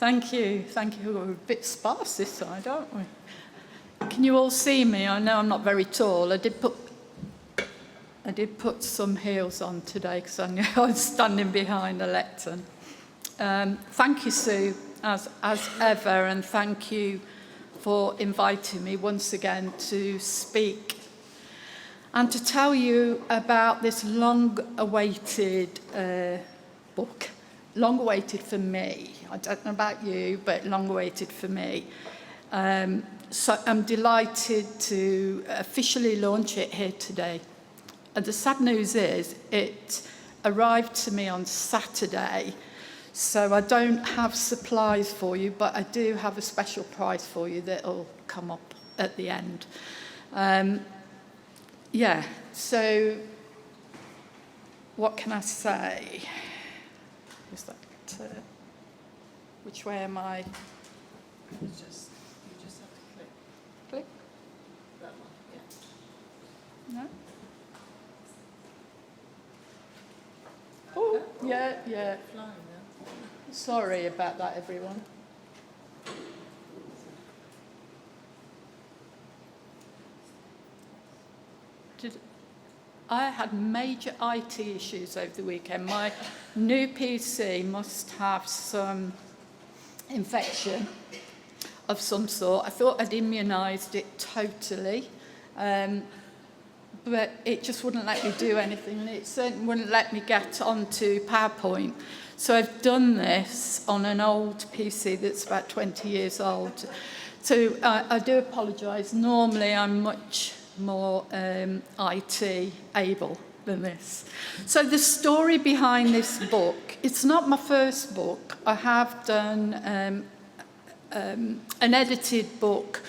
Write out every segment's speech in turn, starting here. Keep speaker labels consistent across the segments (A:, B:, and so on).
A: Thank you. We're a bit sparse this side, aren't we? Can you all see me? I know I'm not very tall. I did put some heels on today because I knew I was standing behind a lectern. Thank you, Sue, as ever, and thank you for inviting me once again to speak and to tell you about this long-awaited book. Long-awaited for me. I don't know about you, but long-awaited for me. So I'm delighted to officially launch it here today. And the sad news is it arrived to me on Saturday, so I don't have supplies for you, but I do have a special prize for you that will come up at the end. So what can I say? Is that, which way am I?
B: You just have to click.
A: Click?
B: That one, yeah.
A: No? Oh, yeah.
B: Flying now.
A: Sorry about that, everyone. I had major IT issues over the weekend. My new PC must have some infection of some sort. I thought I'd immunised it totally, but it just wouldn't let me do anything, and it certainly wouldn't let me get onto PowerPoint. So I've done this on an old PC that's about 20 years old. So I do apologise. Normally I'm much more IT able than this. So the story behind this book, it's not my first book. I have done an edited book,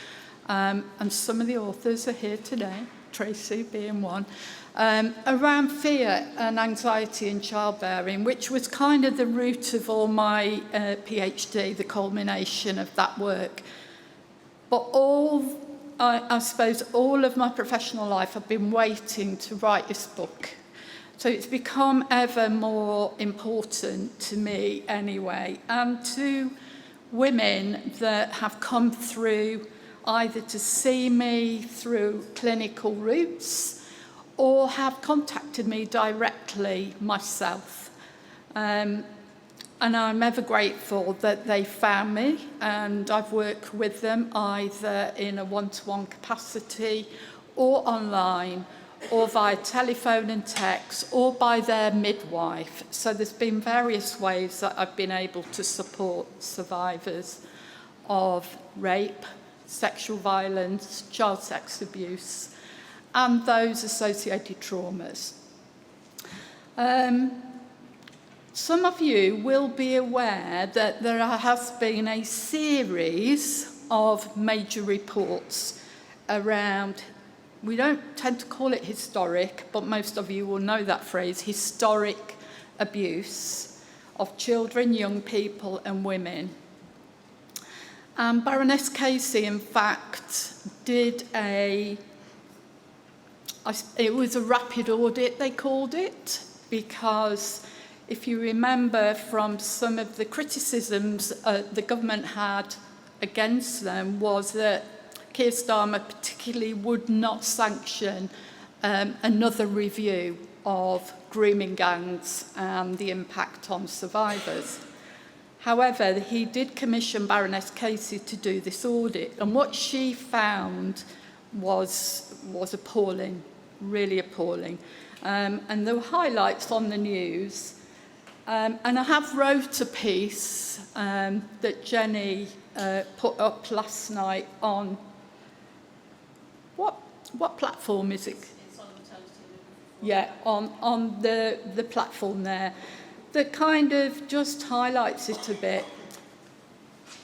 A: and some of the authors are here today, Tracy being one, around fear and anxiety in childbearing, which was kind of the root of all my PhD, the culmination of that work. But I suppose all of my professional life I've been waiting to write this book. So it's become ever more important to me anyway, and to women that have come through either to see me through clinical routes or have contacted me directly myself. And I'm ever grateful that they found me, and I've worked with them either in a one-to-one capacity or online or via telephone and text or by their midwife. So there's been various ways that I've been able to support survivors of rape, sexual violence, child sex abuse, and those associated traumas. Some of you will be aware that there has been a series of major reports around, we don't tend to call it historic, but most of you will know that phrase, historic abuse of children, young people and women. Baroness Casey, in fact, did it was a rapid audit, they called it, because if you remember from some of the criticisms the government had against them was that Keir Starmer particularly would not sanction another review of grooming gangs and the impact on survivors. However, he did commission Baroness Casey to do this audit, and what she found was appalling, really appalling. And there were highlights on the news. And I have wrote a piece that Jenny put up last night on, what platform is it?
B: It's on maternity.
A: Yeah, on the platform there, that kind of just highlights it a bit.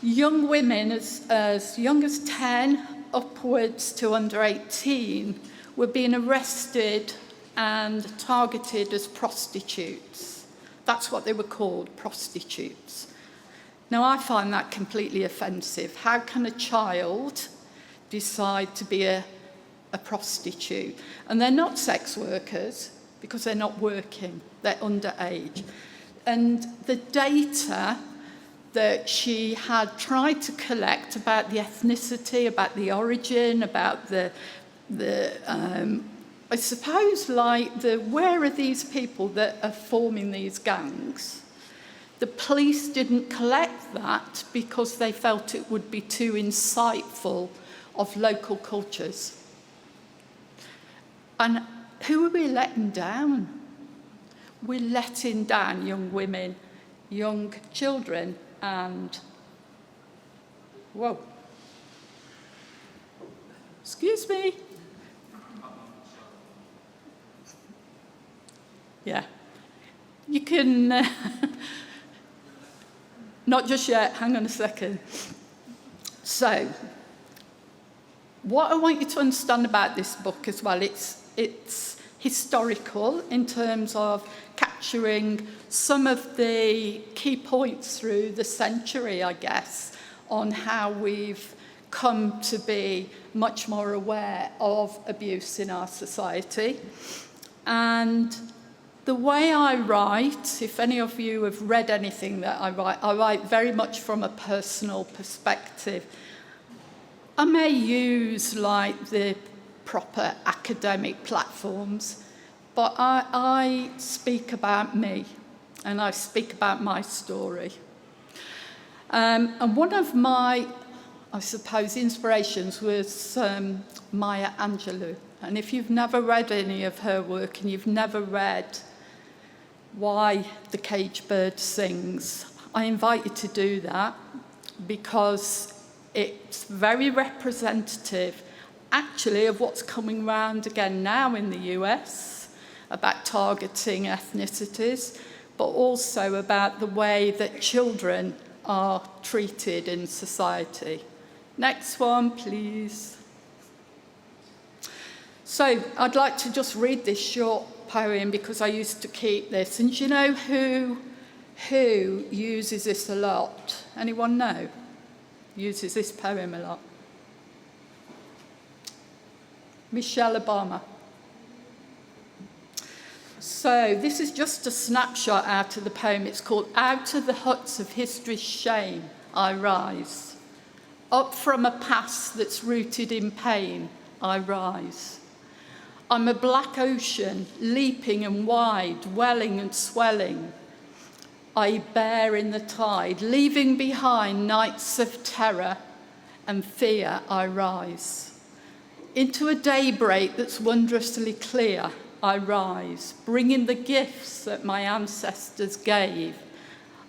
A: Young women as young as 10 upwards to under 18 were being arrested and targeted as prostitutes. That's what they were called, prostitutes. Now, I find that completely offensive. How can a child decide to be a prostitute? And they're not sex workers because they're not working, they're underage. And the data that she had tried to collect about the ethnicity, about the origin, about the I suppose, like, where are these people that are forming these gangs? The police didn't collect that because they felt it would be too insightful of local cultures. And who are we letting down? We're letting down young women, young children, and, whoa, excuse me. Yeah, you can, not just yet, hang on a second. So, what I want you to understand about this book as well, it's historical in terms of capturing some of the key points through the century, I guess, on how we've come to be much more aware of abuse in our society. And the way I write, if any of you have read anything that I write very much from a personal perspective. I may use like the proper academic platforms, but I speak about me and I speak about my story. And one of my, I suppose, inspirations was Maya Angelou. And if you've never read any of her work and you've never read Why the Caged Bird Sings, I invite you to do that because it's very representative, actually, of what's coming round again now in the US about targeting ethnicities, but also about the way that children are treated in society. Next one, please. So I'd like to just read this short poem because I used to keep this. And do you know who uses this a lot? Anyone know? Uses this poem a lot. Michelle Obama. So this is just a snapshot out of the poem. It's called Out of the Huts of History's Shame, I Rise. Up from a past that's rooted in pain, I rise. I'm a black ocean, leaping and wide, welling and swelling. I bear in the tide, leaving behind nights of terror and fear, I rise. Into a daybreak that's wondrously clear, I rise, bringing the gifts that my ancestors gave.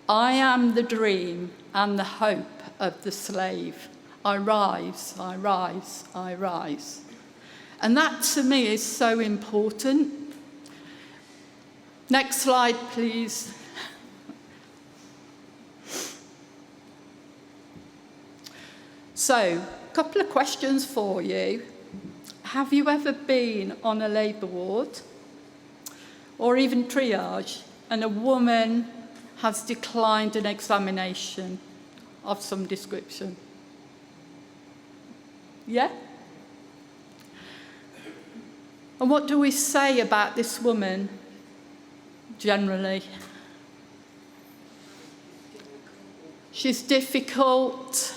A: I am the dream and the hope of the slave. I rise, I rise, I rise. And that to me is so important. Next slide, please. So, a couple of questions for you. Have you ever been on a labour ward or even triage and a woman has declined an examination of some description? Yeah? And what do we say about this woman, generally? She's difficult,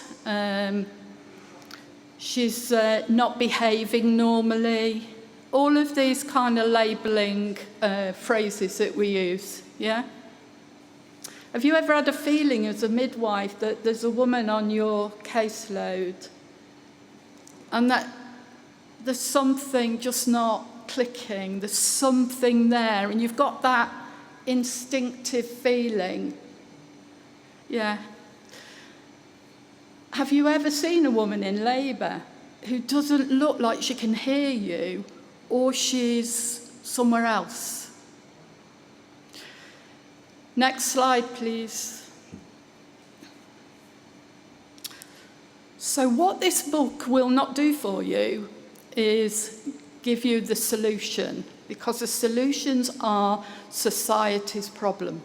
A: she's not behaving normally, all of these kind of labelling phrases that we use, yeah? Have you ever had a feeling as a midwife that there's a woman on your caseload and that there's something just not clicking, there's something there, and you've got that instinctive feeling? Yeah. Have you ever seen a woman in labour who doesn't look like she can hear you or she's somewhere else? Next slide, please. So what this book will not do for you is give you the solution, because the solutions are society's problem.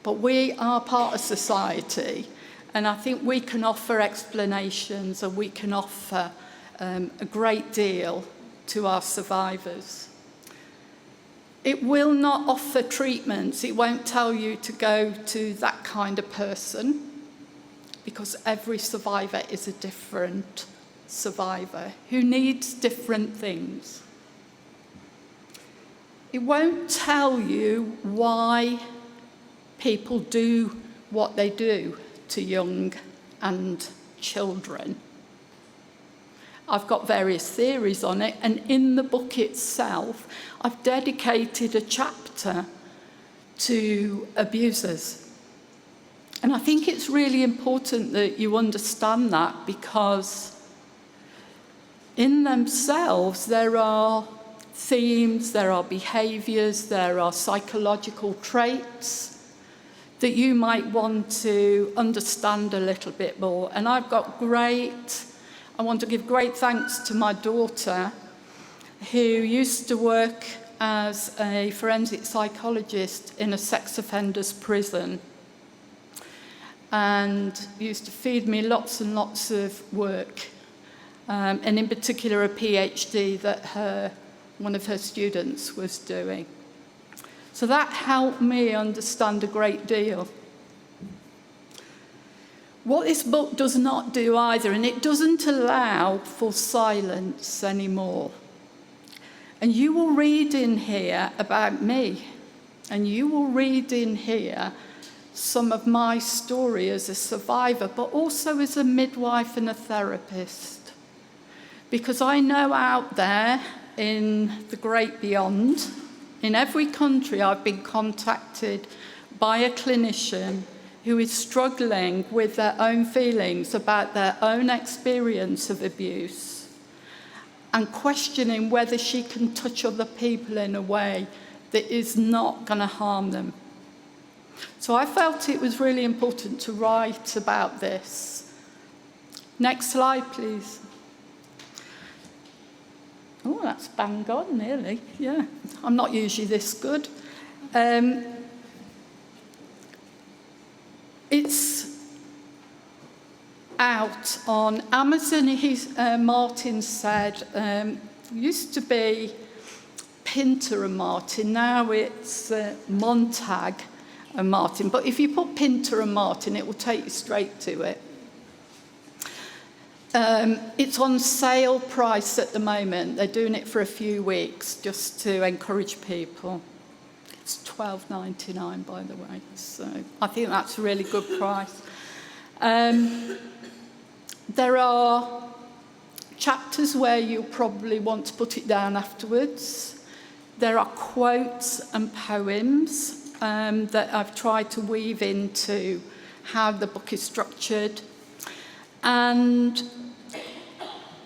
A: But we are part of society, and I think we can offer explanations and we can offer a great deal to our survivors. It will not offer treatments. It won't tell you to go to that kind of person, because every survivor is a different survivor who needs different things. It won't tell you why people do what they do to young and children. I've got various theories on it, and in the book itself, I've dedicated a chapter to abusers. And I think it's really important that you understand that, because in themselves there are themes, there are behaviours, there are psychological traits that you might want to understand a little bit more. And I want to give great thanks to my daughter, who used to work as a forensic psychologist in a sex offenders prison, and used to feed me lots and lots of work, and in particular a PhD that one of her students was doing. So that helped me understand a great deal. What this book does not do either, and it doesn't allow for silence anymore. And you will read in here about me, and you will read in here some of my story as a survivor, but also as a midwife and a therapist. Because I know out there in the great beyond, in every country, I've been contacted by a clinician who is struggling with their own feelings about their own experience of abuse and questioning whether she can touch other people in a way that is not going to harm them. So I felt it was really important to write about this. Next slide, please. Oh, that's bang on, nearly. Yeah, I'm not usually this good. It's out on Amazon. Martin said, used to be Pinter and Martin, now it's Montag and Martin. But if you put Pinter and Martin, it will take you straight to it. It's on sale price at the moment. They're doing it for a few weeks just to encourage people. It's $12.99, by the way, so I think that's a really good price. There are chapters where you'll probably want to put it down afterwards. There are quotes and poems that I've tried to weave into how the book is structured. And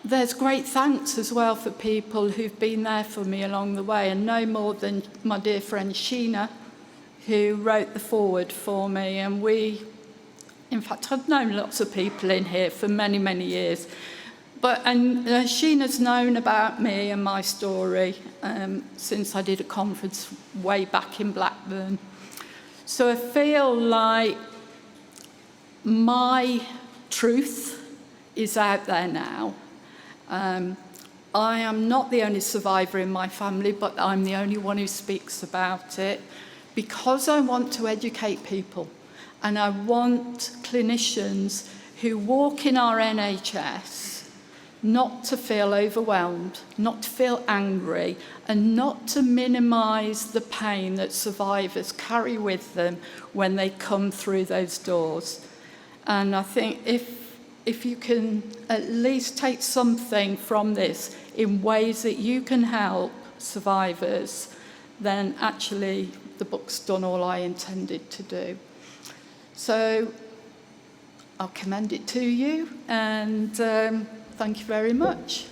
A: there's great thanks as well for people who've been there for me along the way, and no more than my dear friend Sheena, who wrote the foreword for me. And in fact, I've known lots of people in here for many, many years. And Sheena's known about me and my story since I did a conference way back in Blackburn. So I feel like my truth is out there now. I am not the only survivor in my family, but I'm the only one who speaks about it, because I want to educate people, and I want clinicians who walk in our NHS not to feel overwhelmed, not to feel angry, and not to minimise the pain that survivors carry with them when they come through those doors. And I think if you can at least take something from this in ways that you can help survivors, then actually the book's done all I intended to do. So I'll commend it to you, and thank you very much.